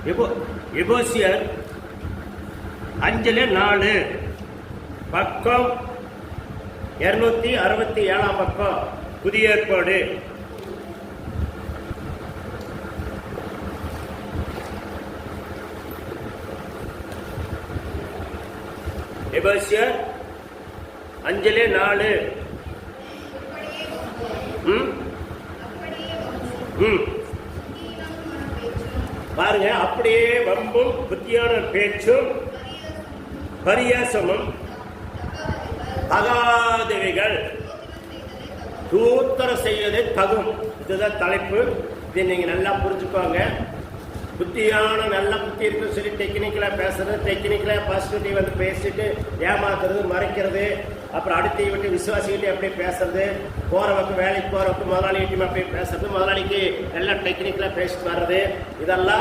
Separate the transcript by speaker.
Speaker 1: எபேசியர் 5:4 பக்கம் 267 பக்கம் புதிய ஏற்பாடு. எபேசியர் 5:4 பாருங்க. அப்படியே வம்பும் புத்தியான பேச்சும் பரியாசமும் தகாதவைகள் தூத்தர செய்வதே தகும். இதுதான் தலைப்பு. இதை நீங்க நல்லா புரிஞ்சுக்கோங்க. புத்தியான நல்ல புத்தி இருக்கு சொல்லி டெக்னிக்கலா பேசுறது, டெக்னிக்கலா பாசிட்டிவ் வந்து பேசிட்டு ஏமாத்துறது, மறைக்கிறது, அப்புறம் அடுத்த விட்டு விசுவாசிகிட்டே அப்படியே பேசுறது, போறவங்க வேலைக்கு போறவங்க முதலாளிகிட்டையும் அப்படியே பேசுறது, முதலாளிக்கு எல்லாம் டெக்னிக்கலா பேசிட்டு வர்றது, இதெல்லாம்